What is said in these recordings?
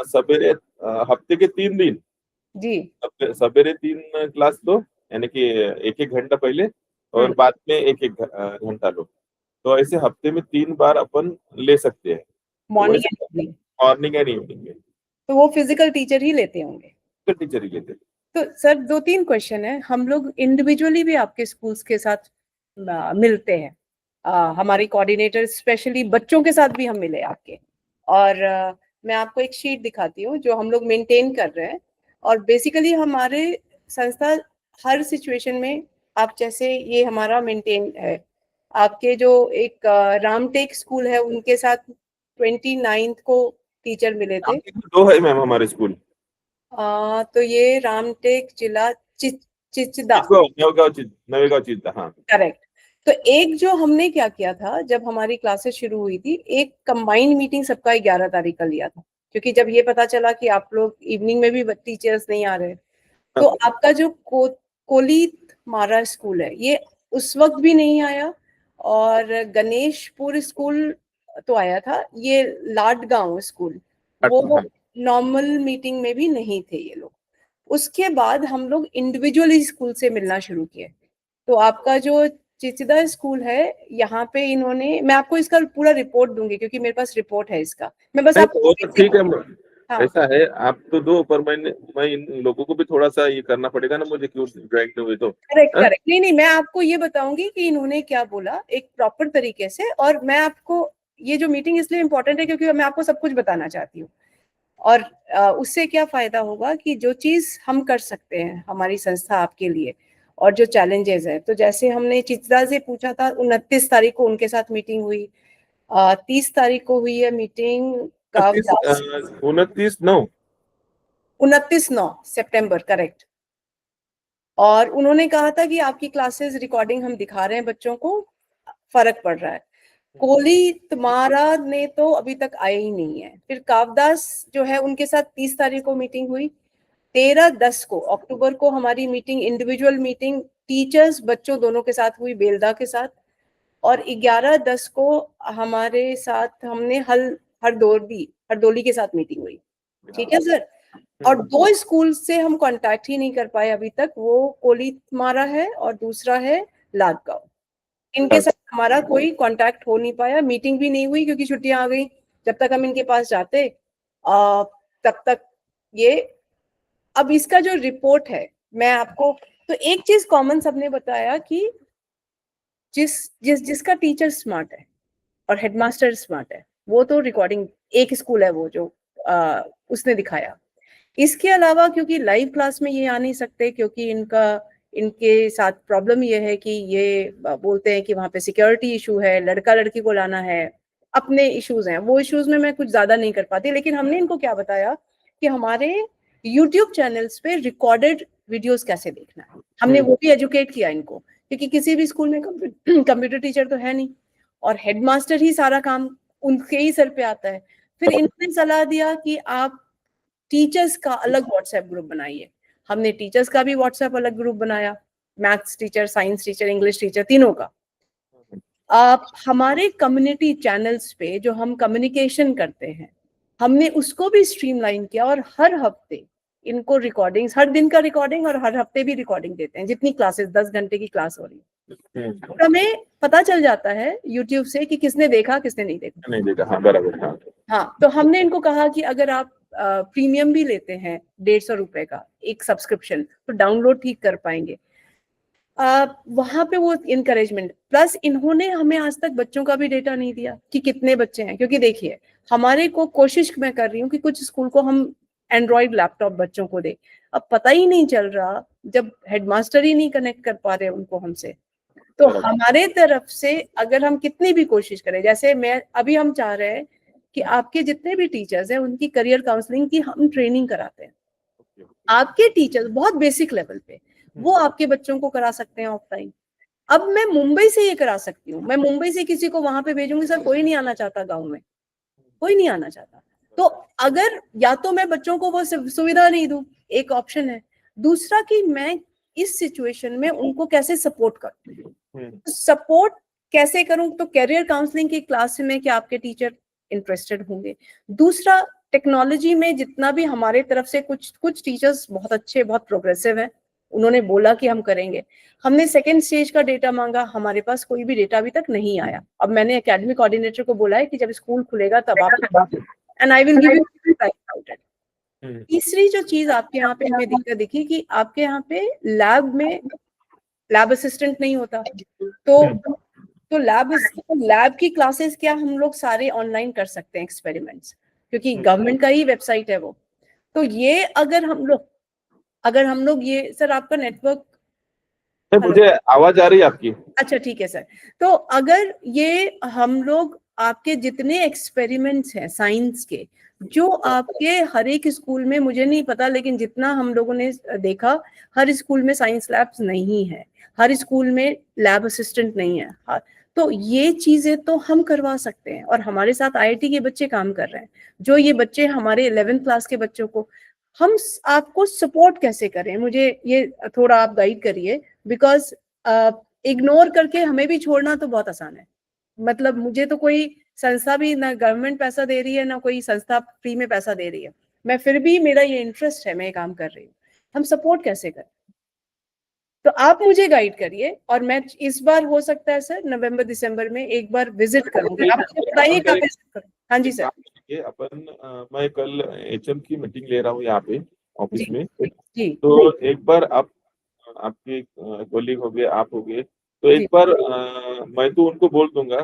सवेरे हफ्ते के 3 दिन जी सवेरे 3 क्लास लो, यानी कि 1-1 घंटा पहले, और बाद में 1-1 घंटा लो। तो ऐसे हफ्ते में 3 बार अपन ले सकते हैं। तो मॉर्निंग वैसे and evening. Morning and evening में तो वो फिजिकल टीचर ही लेते होंगे। तो टीचर ही लेते हैं। तो सर 2-3 क्वेश्चन है। हम लोग इंडिविजुअली भी आपके स्कूल्स के साथ मिलते हैं। हमारी कोऑर्डिनेटर स्पेशली बच्चों के साथ भी हम मिले आपके। और मैं आपको एक शीट दिखाती हूँ जो हम लोग मेंटेन कर रहे हैं। और बेसिकली हमारे संस्था हर सिचुएशन में, आप जैसे ये हमारा मेंटेन है। आपके जो एक रामटेक स्कूल है उनके साथ 29 को टीचर मिले थे। रामटेक में 2 है मैम हमारे स्कूल। तो ये रामटेक जिला चिचदा, नवेगांव चित्ता, हाँ। करेक्ट। तो एक जो हमने क्या किया था, जब हमारी क्लासेस शुरू हुई थी, एक कंबाइंड मीटिंग सबका 11 तारीख का लिया था। क्योंकि जब ये पता चला कि आप लोग इवनिंग में भी टीचर्स नहीं आ रहे, तो आपका जो कोलीत मारा स्कूल है ये उस वक्त भी नहीं आया। और गणेशपुर स्कूल तो आया था, ये लाडगांव स्कूल वो नॉर्मल मीटिंग में भी नहीं थे ये लोग। उसके बाद हम लोग इंडिविजुअली स्कूल से मिलना शुरू किए। तो आपका जो चिचिदा स्कूल है, यहाँ पे इन्होंने, मैं आपको इसका पूरा रिपोर्ट दूंगी क्योंकि मेरे पास रिपोर्ट है इसका। मैं बस आपको वो तो ठीक है। हाँ ऐसा है, आप तो दो, पर मैं इन लोगों को भी थोड़ा सा ये करना पड़ेगा ना मुझे, क्यों ज्वाइन हुए तो। करेक्ट हाँ? करेक्ट। नहीं नहीं, मैं आपको ये बताऊंगी कि इन्होंने क्या बोला एक प्रॉपर तरीके से। और मैं आपको, ये जो मीटिंग इसलिए इम्पोर्टेंट है क्योंकि मैं आपको सब कुछ बताना चाहती हूँ। और उससे क्या फायदा होगा कि जो चीज हम कर सकते हैं हमारी संस्था आपके लिए, और जो चैलेंजेस है, तो जैसे हमने चित्रा से पूछा था, 29 तारीख को उनके साथ मीटिंग हुई। 30 तारीख को हुई है मीटिंग 29/9। 29/9 सितंबर, करेक्ट। और उन्होंने कहा था कि आपकी क्लासेस रिकॉर्डिंग हम दिखा रहे हैं बच्चों को, फर्क पड़ रहा है। कोहली तुम्हारा ने तो अभी तक आए ही नहीं है। फिर कावदास जो है उनके साथ 30 तारीख को मीटिंग हुई। 13-10 को अक्टूबर को हमारी मीटिंग, इंडिविजुअल मीटिंग टीचर्स बच्चों दोनों के साथ हुई, बेलदा के साथ। और 11-10 को हमारे साथ हमने हरदोली के साथ मीटिंग हुई। ठीक है सर। और 2 स्कूल से हम कांटेक्ट ही नहीं कर पाए अभी तक, वो कोलीतमारा है और दूसरा है लादगांव। इनके साथ हमारा कोई कांटेक्ट हो नहीं पाया, मीटिंग भी नहीं हुई क्योंकि छुट्टियां आ गई। जब तक हम इनके पास जाते तब तक ये, अब इसका जो रिपोर्ट है मैं आपको, तो एक चीज कॉमन सबने बताया कि जिसका टीचर स्मार्ट है और हेडमास्टर स्मार्ट है, वो तो रिकॉर्डिंग, एक स्कूल है वो जो उसने दिखाया। इसके अलावा क्योंकि लाइव क्लास में ये आ नहीं सकते, क्योंकि इनके साथ प्रॉब्लम ये है कि ये बोलते हैं कि वहां पे सिक्योरिटी इशू है, लड़का लड़की को लाना है, अपने इश्यूज हैं। वो इश्यूज में मैं कुछ ज्यादा नहीं कर पाती। लेकिन हमने इनको क्या बताया कि हमारे यूट्यूब चैनल्स पे रिकॉर्डेड वीडियोस कैसे देखना है, हमने वो भी एजुकेट किया इनको। क्योंकि किसी भी स्कूल में कंप्यूटर टीचर तो है नहीं, और हेडमास्टर ही सारा काम उनके ही सर पे आता है। फिर इन्होंने सलाह दिया कि आप टीचर्स का अलग व्हाट्सएप ग्रुप बनाइए। हमने टीचर्स का भी व्हाट्सएप अलग ग्रुप बनाया, maths teacher, science teacher, English teacher, तीनों का। आप हमारे कम्युनिटी चैनल्स पे जो हम कम्युनिकेशन करते हैं, हमने उसको भी स्ट्रीमलाइन किया। और हर हफ्ते इनको रिकॉर्डिंग्स, हर दिन का रिकॉर्डिंग और हर हफ्ते भी रिकॉर्डिंग देते हैं। जितनी क्लासेस, 10 घंटे की क्लास हो रही है, हमें पता चल जाता है यूट्यूब से कि किसने देखा किसने नहीं देखा। हाँ बराबर, हाँ। हाँ, तो हमने इनको कहा कि अगर आप प्रीमियम भी लेते हैं 150 रुपए का एक सब्सक्रिप्शन, तो डाउनलोड ठीक कर पाएंगे। वहां पे वो इनकरेजमेंट, प्लस इन्होंने हमें आज तक बच्चों का भी डेटा नहीं दिया कि कितने बच्चे हैं। क्योंकि देखिए, हमारे को कोशिश मैं कर रही हूँ कि कुछ स्कूल को हम एंड्रॉइड लैपटॉप बच्चों को दे। अब पता ही नहीं चल रहा जब हेडमास्टर ही नहीं कनेक्ट कर पा रहे उनको हमसे। तो हमारे तरफ से अगर हम कितनी भी कोशिश करें, जैसे अभी हम चाह रहे हैं कि आपके जितने भी टीचर्स हैं उनकी करियर काउंसलिंग की हम ट्रेनिंग कराते हैं। आपके टीचर्स बहुत बेसिक लेवल पे वो आपके बच्चों को करा सकते हैं ऑफलाइन। अब मैं मुंबई से ये करा सकती हूँ, मैं मुंबई से किसी को वहां पे भेजूंगी, सर कोई नहीं आना चाहता, गाँव में कोई नहीं आना चाहता। तो अगर या तो मैं बच्चों को वो सुविधा नहीं दूं, एक ऑप्शन है। दूसरा कि मैं इस सिचुएशन में उनको कैसे सपोर्ट करूं, सपोर्ट कैसे करूं, तो कैरियर काउंसलिंग की क्लास में क्या आपके टीचर इंटरेस्टेड होंगे। दूसरा, टेक्नोलॉजी में जितना भी हमारे तरफ से कुछ टीचर्स बहुत अच्छे, बहुत प्रोग्रेसिव हैं, उन्होंने बोला कि हम करेंगे। हमने सेकेंड स्टेज का डेटा मांगा, हमारे पास कोई भी डेटा अभी तक नहीं आया। अब मैंने एकेडमिक कोऑर्डिनेटर को बोला है कि जब स्कूल खुलेगा तब आप, and I will give you about it. तीसरी जो चीज आपके यहाँ पे हमें दिक्कत दिखी कि आपके यहाँ पे लैब में लैब असिस्टेंट नहीं होता, तो लैब की क्लासेस क्या हम लोग सारे ऑनलाइन कर सकते हैं एक्सपेरिमेंट्स, क्योंकि गवर्नमेंट का ही वेबसाइट है वो। तो ये अगर हम लोग ये, सर आपका नेटवर्क, मुझे आवाज आ रही है आपकी? अच्छा ठीक है सर। तो अगर ये हम लोग आपके जितने एक्सपेरिमेंट्स हैं साइंस के, जो आपके हर एक स्कूल में, मुझे नहीं पता लेकिन जितना हम लोगों ने देखा, हर स्कूल में साइंस लैब्स नहीं है, हर स्कूल में लैब असिस्टेंट नहीं है। तो ये चीजें तो हम करवा सकते हैं, और हमारे साथ आईआईटी के बच्चे काम कर रहे हैं। जो ये बच्चे हमारे 11th क्लास के बच्चों को हम आपको सपोर्ट कैसे करें, मुझे ये थोड़ा आप गाइड करिए, बिकॉज इग्नोर करके हमें भी छोड़ना तो बहुत आसान है। मतलब मुझे तो कोई संस्था भी, ना गवर्नमेंट पैसा दे रही है, ना कोई संस्था फ्री में पैसा दे रही है, मैं फिर भी, मेरा ये इंटरेस्ट है, मैं ये काम कर रही हूँ। हम सपोर्ट कैसे करें, तो आप मुझे गाइड करिए। और मैं इस बार हो सकता है सर नवंबर दिसंबर में एक बार विजिट करूंगी, आप मुझे बताइए कब विजिट करूं। हाँ जी सर। मैं कल एचएम की मीटिंग ले रहा हूँ यहाँ पे ऑफिस में, जी तो एक बार आपके कोलीग हो गए, आप हो गए, तो एक बार मैं तो उनको बोल दूंगा,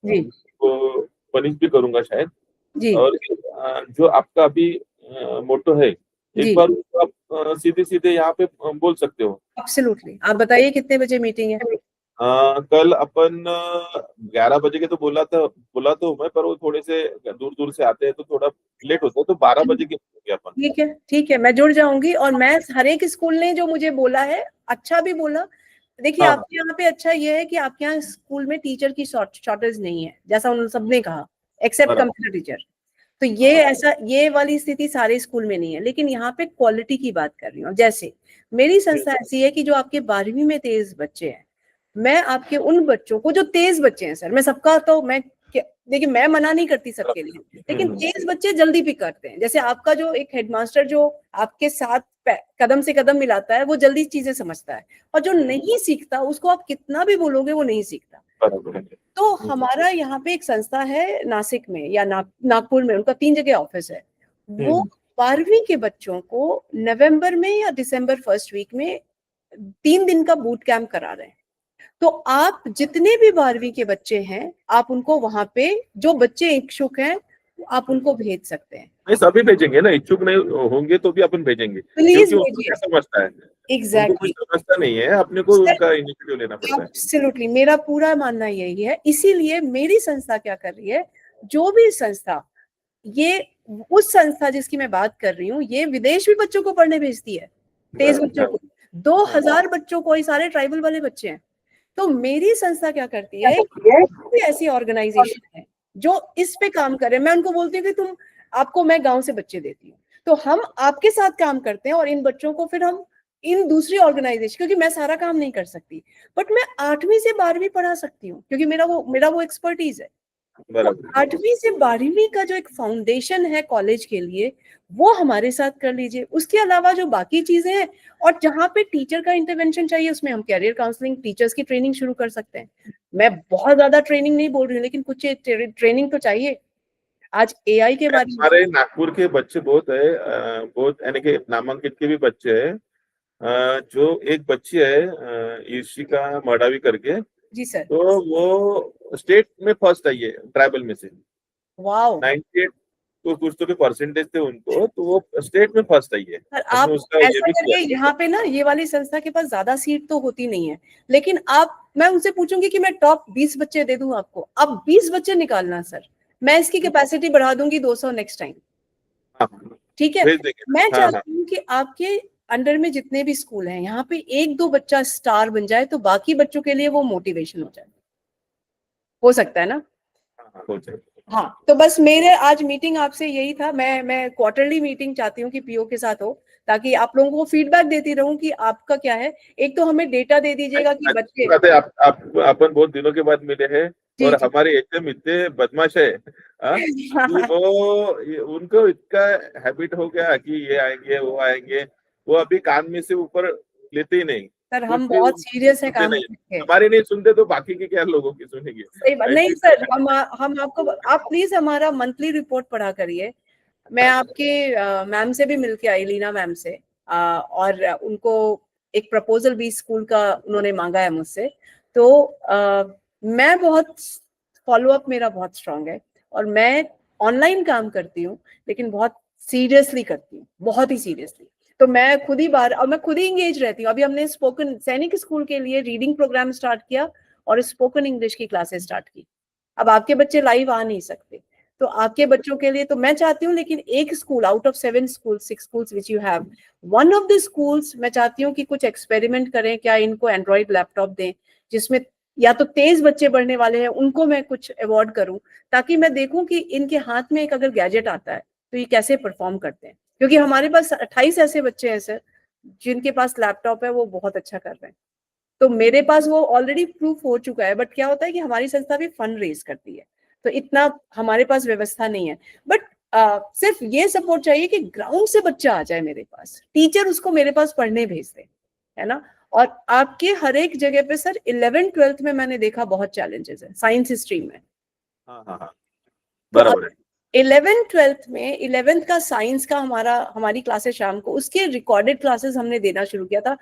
तो पनिश भी करूंगा शायद। और जो आपका अभी मोटो है, एक बार उसको आप सीधे सीधे यहाँ पे बोल सकते हो। एब्सोल्युटली। आप बताइए कितने बजे मीटिंग है? कल अपन 11 बजे के तो बोला तो मैं, पर वो थोड़े से दूर से आते हैं तो थोड़ा लेट होता है, तो 12 बजे के अपन। ठीक है, मैं जुड़ जाऊंगी। और मैं हर एक स्कूल ने जो मुझे बोला है, अच्छा भी बोला। देखिए आपके यहाँ पे अच्छा ये है कि आपके यहाँ स्कूल में टीचर की शॉर्टेज नहीं है, जैसा उन सबने कहा, एक्सेप्ट कंप्यूटर टीचर। तो ये ऐसा, ये वाली स्थिति सारे स्कूल में नहीं है, लेकिन यहाँ पे क्वालिटी की बात कर रही हूँ। जैसे मेरी संस्था ऐसी है कि जो आपके 12वीं में तेज बच्चे हैं, मैं आपके उन बच्चों को, जो तेज बच्चे हैं सर, मैं सबका तो मैं, देखिए मैं मना नहीं करती सबके लिए, लेकिन तेज बच्चे जल्दी पिक करते हैं। जैसे आपका जो एक हेडमास्टर जो आपके साथ कदम से कदम मिलाता है, वो जल्दी चीजें समझता है, और जो नहीं सीखता उसको आप कितना भी बोलोगे वो नहीं सीखता। तो हमारा यहाँ पे एक संस्था है नासिक में या नागपुर में, उनका 3 जगह ऑफिस है। वो 12वीं के बच्चों को नवंबर में या दिसंबर फर्स्ट वीक में 3 दिन का बूट कैंप करा रहे हैं। तो आप जितने भी 12वीं के बच्चे हैं, आप उनको वहां पे, जो बच्चे इच्छुक हैं, आप उनको भेज सकते हैं। नहीं, सभी भेजेंगे ना, इच्छुक नहीं होंगे तो भी अपन भेजेंगे, प्लीज क्योंकि उनको क्या समझता है, एग्जैक्टली समझता नहीं है, अपने को उनका इनिशिएटिव लेना पड़ता है। एब्सोल्युटली, मेरा पूरा मानना यही है। इसीलिए मेरी संस्था क्या कर रही है, जो भी संस्था, ये उस संस्था जिसकी मैं बात कर रही हूँ, ये विदेश भी बच्चों को पढ़ने भेजती है, तेज बच्चों को। 2000 बच्चों को, ये सारे ट्राइबल वाले बच्चे हैं। तो मेरी संस्था क्या करती है, ऐसी ऑर्गेनाइजेशन है जो इस पे काम करे, मैं उनको बोलती हूँ कि तुम, आपको मैं गांव से बच्चे देती हूँ, तो हम आपके साथ काम करते हैं, और इन बच्चों को फिर हम इन दूसरी ऑर्गेनाइजेशन, क्योंकि मैं सारा काम नहीं कर सकती, बट मैं 8वीं से 12वीं पढ़ा सकती हूँ, क्योंकि मेरा वो एक्सपर्टीज है। 8वीं से 12वीं का जो एक फाउंडेशन है कॉलेज के लिए, वो हमारे साथ कर लीजिए। उसके अलावा जो बाकी चीजें हैं, और जहाँ पे टीचर का इंटरवेंशन चाहिए, उसमें हम कैरियर काउंसलिंग, टीचर्स की ट्रेनिंग शुरू कर सकते हैं। मैं बहुत ज्यादा ट्रेनिंग नहीं बोल रही हूँ, लेकिन कुछ ट्रेनिंग तो चाहिए। आज एआई के बारे में, हमारे नागपुर के बच्चे बहुत है, बहुत, यानी कि नामांकित के भी बच्चे हैं। जो एक बच्ची है ईशिका मडावी करके, जी सर, तो वो स्टेट में फर्स्ट आई है ट्राइबल में से। वाओ। 98 तो कुछ तो के परसेंटेज थे उनको, तो वो स्टेट में फर्स्ट आई है। सर आप उसका ये ऐसा भी करिए, किया। यहाँ पे ना ये वाली संस्था के पास ज्यादा सीट तो होती नहीं है, लेकिन आप, मैं उनसे पूछूंगी कि मैं टॉप 20 बच्चे दे दूं आपको, अब 20 बच्चे निकालना सर, मैं इसकी कैपेसिटी बढ़ा दूंगी 200 नेक्स्ट टाइम। ठीक है, भेज देंगे। मैं हाँ, चाहती हूँ कि आपके अंडर में जितने भी स्कूल हैं, यहाँ पे 1-2 बच्चा स्टार बन जाए, तो बाकी बच्चों के लिए वो मोटिवेशन हो जाए। हो सकता है ना? हो जाए। हाँ, तो बस मेरे आज मीटिंग आपसे यही था। मैं क्वार्टरली मीटिंग चाहती हूँ कि पीओ के साथ हो, ताकि आप लोगों को फीडबैक देती रहूं कि आपका क्या है। एक तो हमें डेटा दे दीजिएगा कि बच्चे, बात है, आप अपन बहुत दिनों के बाद मिले हैं, और जी हमारे एचएम इतने बदमाश है, कि उनको इतना हैबिट हो गया कि ये आएंगे वो आएंगे, वो अभी कान में से ऊपर लेते ही नहीं। सर कुछ हम भी बहुत सीरियस है सुनते काम नहीं, करके। हमारी नहीं सुनते तो बाकी की क्या लोगों की सुनेंगे? सही बात नहीं ऐसी सर, हम आपको, आप प्लीज हमारा मंथली रिपोर्ट पढ़ा करिए। मैं आपके मैम से भी मिलके आई, लीना मैम से, और उनको एक प्रपोजल भी स्कूल का उन्होंने मांगा है मुझसे। तो मैं बहुत, फॉलो अप मेरा बहुत स्ट्रांग है, और मैं ऑनलाइन काम करती हूँ लेकिन बहुत सीरियसली करती हूँ, बहुत ही सीरियसली। तो मैं खुद ही और मैं खुद ही इंगेज रहती हूँ। अभी हमने स्पोकन सैनिक स्कूल के लिए रीडिंग प्रोग्राम स्टार्ट किया और स्पोकन इंग्लिश की क्लासेस स्टार्ट की। अब आपके बच्चे लाइव आ नहीं सकते, तो आपके बच्चों के लिए तो मैं चाहती हूँ, लेकिन एक school out of 7 school 6 schools which you have, one of the schools मैं चाहती हूँ कि कुछ एक्सपेरिमेंट करें, क्या इनको एंड्रॉइड लैपटॉप दें जिसमें या तो तेज बच्चे पढ़ने वाले हैं उनको मैं कुछ अवॉर्ड करूं, ताकि मैं देखूं कि इनके हाथ में एक अगर गैजेट आता है तो ये कैसे परफॉर्म करते हैं। क्योंकि हमारे पास 28 ऐसे बच्चे हैं सर जिनके पास लैपटॉप है, वो बहुत अच्छा कर रहे हैं। तो मेरे पास वो ऑलरेडी प्रूफ हो चुका है। बट क्या होता है कि हमारी संस्था भी फंड रेज करती है, तो इतना हमारे पास व्यवस्था नहीं है। बट सिर्फ ये सपोर्ट चाहिए कि ग्राउंड से बच्चा आ जाए मेरे पास, टीचर उसको मेरे पास पढ़ने भेज दे, है ना। और आपके हर एक जगह पे सर 11th-12th में मैंने देखा बहुत चैलेंजेस है साइंस स्ट्रीम में। हाँ हाँ हाँ, तो अब बराबर है। 11th-12th में 11th का साइंस का हमारी क्लासेस शाम को, उसके रिकॉर्डेड क्लासेस हमने देना शुरू किया था।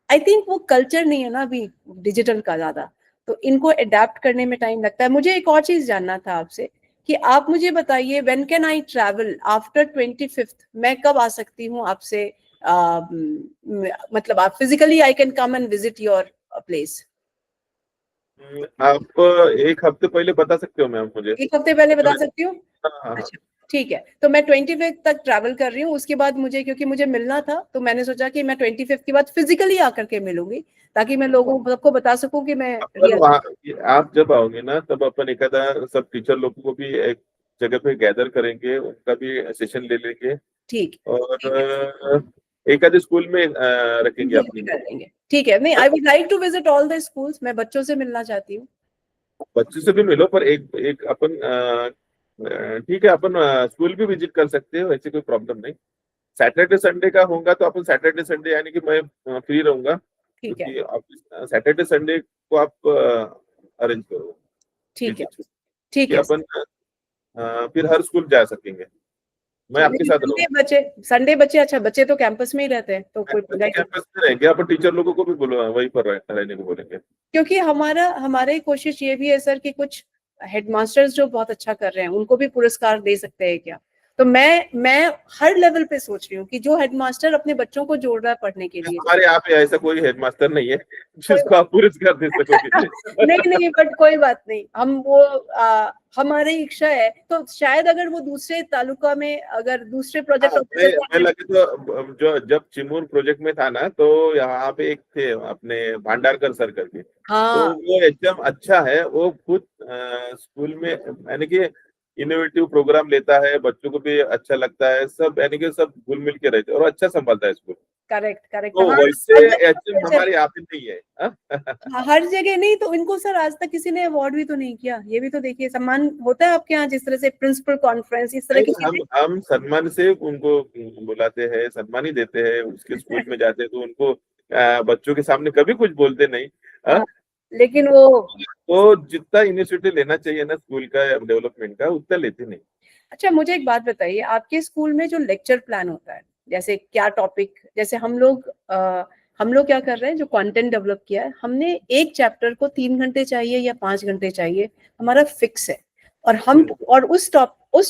आई थिंक वो कल्चर नहीं है ना अभी डिजिटल का ज्यादा, तो इनको अडेप्ट करने में टाइम लगता है। मुझे एक और चीज जानना था आपसे कि आप मुझे बताइए, when can I travel after 25th? मैं कब आ सकती हूँ आपसे? मतलब आप physically I can come and visit your place. आप एक हफ्ते पहले बता सकते हो मैम मुझे? एक हफ्ते पहले बता सकती हूँ? हाँ हाँ हाँ। अच्छा ठीक है, तो मैं 25th तक ट्रैवल कर रही हूँ। उसके बाद मुझे, क्योंकि मुझे मिलना था, तो मैंने सोचा कि मैं 25th के बाद फिजिकली आकर के मिलूंगी, ताकि मैं लोगों सबको बता सकूं कि मैं अपन रियल। वहाँ, आप जब आओगे ना तब अपन एक आधा सब टीचर लोगों को भी एक जगह पे गैदर करेंगे, उनका भी सेशन ले लेंगे, ठीक और ठीक है, एक आधे स्कूल में रखेंगे विजिट अपनी। कर लेंगे। ठीक है, नहीं I would like to visit all the schools, मैं बच्चों से मिलना चाहती हूँ। बच्चों से भी मिलो, पर एक एक अपन ठीक है, अपन स्कूल भी विजिट कर सकते हो, ऐसी कोई प्रॉब्लम नहीं। सैटरडे संडे का होगा तो अपन सैटरडे संडे, यानी कि मैं फ्री रहूंगा, ठीक है, क्योंकि ऑफिस सैटरडे संडे को आप अरेंज करो ठीक है, विजिट, ठीक कि है। अपन फिर हर स्कूल जा सकेंगे, मैं आपके लेकिन साथ संडे रहूंगा। बच्चे, संडे बच्चे, अच्छा बच्चे तो कैंपस में ही रहते हैं, तो कोई पंगा बच्चे ही नहीं। कैंपस में रहेंगे, अपन टीचर लोगों को भी बोलो वहीं पर रहने को बोलेंगे। क्योंकि हमारी कोशिश ये भी है सर कि कुछ हेडमास्टर्स जो बहुत अच्छा कर रहे हैं उनको भी पुरस्कार दे सकते हैं क्या। तो मैं हर लेवल पे सोच रही हूँ कि जो हेडमास्टर अपने बच्चों को जोड़ रहा है पढ़ने के लिए। हमारे यहाँ पे ऐसा कोई हेडमास्टर नहीं है कोई जिसको आप पुरस्कार दे सकोगे। नहीं नहीं, बट कोई बात नहीं, हम वो हमारी इच्छा है, तो शायद अगर वो दूसरे तालुका में अगर दूसरे हाँ, प्रोजेक्ट ऑफिसर मैं का। लगे तो जो जब चिमूर प्रोजेक्ट में था ना, तो यहाँ पे एक थे अपने भांडारकर सर करके, तो हाँ वो एकदम अच्छा है, वो खुद स्कूल में यानी कि इनोवेटिव प्रोग्राम लेता है, बच्चों को भी अच्छा लगता है, सब यानी कि सब घुल मिल के रहते हैं और अच्छा संभालता है स्कूल। करेक्ट करेक्ट, तो हाँ वैसे हर जगह एचएम हमारे यहाँ पे नहीं है, हाँ? हाँ, हर जगह नहीं, तो इनको सर आज तक किसी ने अवार्ड भी तो नहीं किया। ये भी तो देखिए, सम्मान होता है आपके यहाँ जिस तरह से प्रिंसिपल कॉन्फ्रेंस इस तरह की नहीं, चीजें। हम सम्मान से उनको बुलाते हैं, सम्मान ही देते हैं, उसके स्कूल में जाते हैं तो उनको बच्चों के सामने कभी कुछ बोलते नहीं, हाँ? हाँ, लेकिन वो। तो जितना इनिशिएटिव लेना चाहिए ना स्कूल का डेवलपमेंट का, उतना लेते नहीं। अच्छा मुझे एक बात बताइए, आपके स्कूल में जो लेक्चर प्लान होता है, जैसे क्या टॉपिक, जैसे हम लोग क्या कर रहे हैं, जो कंटेंट डेवलप किया है हमने, एक चैप्टर को 3 घंटे चाहिए या 5 घंटे चाहिए, हमारा फिक्स है। और हम और उस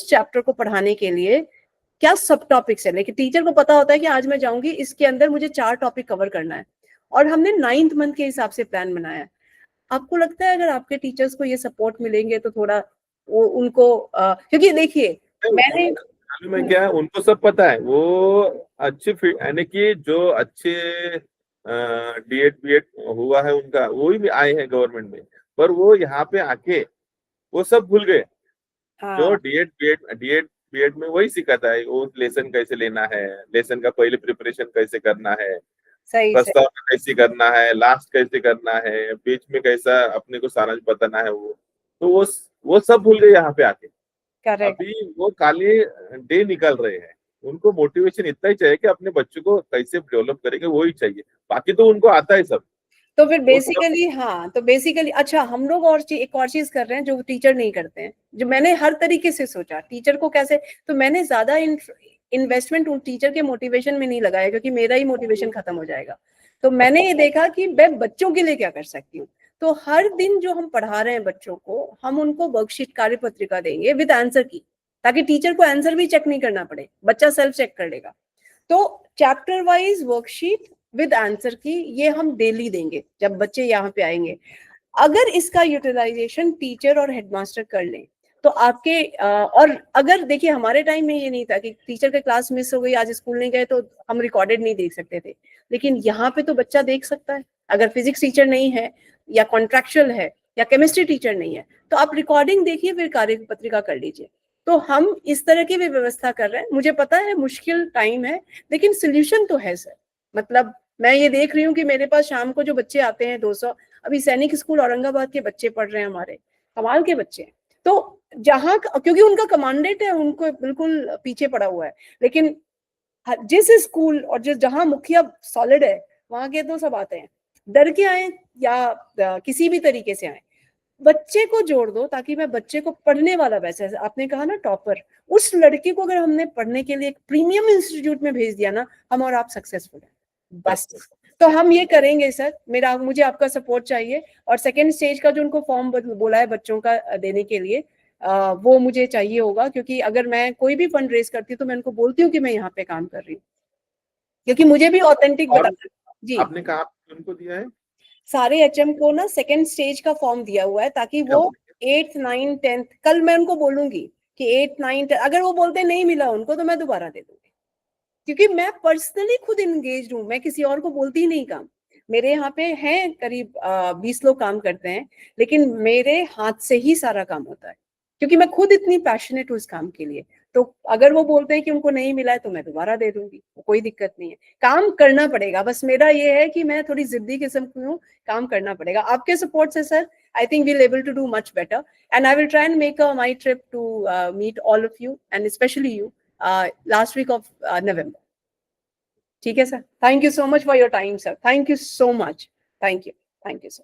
चैप्टर को पढ़ाने के लिए क्या सब टॉपिक्स है, लेकिन टीचर को पता होता है कि आज मैं जाऊंगी इसके अंदर मुझे 4 टॉपिक कवर करना है, और हमने 9th मंथ के हिसाब से प्लान बनाया है। आपको लगता है अगर आपके टीचर्स को ये सपोर्ट मिलेंगे तो थोड़ा वो उनको क्योंकि देखिए मैंने। मालूम है क्या, उनको सब पता है, वो अच्छे यानी कि जो अच्छे डीएड बीएड हुआ है उनका, वो ही आए हैं गवर्नमेंट में, पर वो यहाँ पे आके वो सब भूल गए। जो हाँ डीएड बीएड में वही सिखाता है, वो लेसन कैसे लेना है, लेसन का पहले प्रिपरेशन कैसे करना है, सही सही। प्रस्ताव कैसे करना है, लास्ट कैसे करना है, बीच में कैसा अपने को सारांश बताना है, वो तो वो सब भूल गए यहाँ पे आके। अभी वो काले डे निकल रहे हैं, उनको मोटिवेशन इतना ही चाहिए कि अपने बच्चों को कैसे डेवलप करेंगे वो ही चाहिए, बाकी तो उनको आता है सब। तो फिर बेसिकली हाँ, तो बेसिकली अच्छा हम लोग और एक और चीज कर रहे हैं जो टीचर नहीं करते हैं, जो मैंने हर तरीके से सोचा टीचर को कैसे, तो मैंने ज्यादा इन्वेस्टमेंट टीचर के मोटिवेशन में नहीं लगाया क्योंकि मेरा ही मोटिवेशन खत्म हो जाएगा। तो मैंने ये देखा कि मैं बच्चों के लिए क्या कर सकती हूँ। तो हर दिन जो हम पढ़ा रहे हैं बच्चों को, हम उनको वर्कशीट कार्य पत्रिका देंगे विद आंसर की, ताकि टीचर को आंसर भी चेक नहीं करना पड़े, बच्चा सेल्फ चेक कर लेगा। तो chapter wise worksheet with answer की ये हम डेली देंगे जब बच्चे यहाँ पे आएंगे। अगर इसका यूटिलाइजेशन टीचर और हेडमास्टर कर लें तो आपके और अगर देखिए हमारे टाइम में ये नहीं था कि टीचर के क्लास मिस हो गई, आज स्कूल नहीं गए तो हम रिकॉर्डेड नहीं देख सकते थे, लेकिन यहाँ पे तो बच्चा देख सकता है। अगर फिजिक्स टीचर नहीं है या कॉन्ट्रेक्चुअल है या केमिस्ट्री टीचर नहीं है तो आप रिकॉर्डिंग देखिए, फिर कार्य पत्रिका कर लीजिए। तो हम इस तरह की भी व्यवस्था कर रहे हैं। मुझे पता है मुश्किल टाइम है, लेकिन सोल्यूशन तो है सर। मतलब मैं ये देख रही हूँ कि मेरे पास शाम को जो बच्चे आते हैं 200, अभी सैनिक स्कूल औरंगाबाद के बच्चे पढ़ रहे हैं, हमारे कमाल के बच्चे हैं। तो जहाँ क्योंकि उनका कमांडेट है, उनको बिल्कुल पीछे पड़ा हुआ है, लेकिन जिस स्कूल और जिस जहाँ मुखिया सॉलिड है वहां के तो सब आते हैं, डर के आए या किसी भी तरीके से आए, बच्चे को जोड़ दो ताकि मैं बच्चे को पढ़ने वाला, वैसे आपने कहा ना टॉपर, उस लड़के को अगर हमने पढ़ने के लिए एक प्रीमियम इंस्टीट्यूट में भेज दिया ना, हम और आप सक्सेसफुल हैं बस। तो हम ये करेंगे सर, मुझे आपका सपोर्ट चाहिए। और सेकेंड स्टेज का जो उनको फॉर्म बोला है बच्चों का देने के लिए, वो मुझे चाहिए होगा, क्योंकि अगर मैं कोई भी फंड रेज करती हूँ तो मैं उनको बोलती हूँ कि मैं यहाँ पे काम कर रही हूँ, क्योंकि मुझे भी ऑथेंटिक बताना। जी, आपने कहा उनको दिया है सारे एचएम को ना सेकेंड स्टेज का फॉर्म दिया हुआ है, ताकि वो 8th 9th 10th, कल मैं उनको बोलूंगी कि 8th 9th, अगर वो बोलते नहीं मिला उनको तो मैं दोबारा दे दूंगी, क्योंकि मैं पर्सनली खुद इंगेज हूँ, मैं किसी और को बोलती ही नहीं काम। मेरे यहाँ पे हैं करीब 20 लोग काम करते हैं, लेकिन मेरे हाथ से ही सारा काम होता है, क्योंकि मैं खुद इतनी पैशनेट हूँ इस काम के लिए। तो अगर वो बोलते हैं कि उनको नहीं मिला है तो मैं दोबारा दे दूंगी, कोई दिक्कत नहीं है। काम करना पड़ेगा, बस मेरा ये है कि मैं थोड़ी जिद्दी किस्म की हूँ, काम करना पड़ेगा। आपके सपोर्ट से sir I think we'll able to do much better, and I will try and make my trip to meet all of you and especially you last week of November. ठीक है sir, thank you so much for your time sir, thank you so much, thank you sir.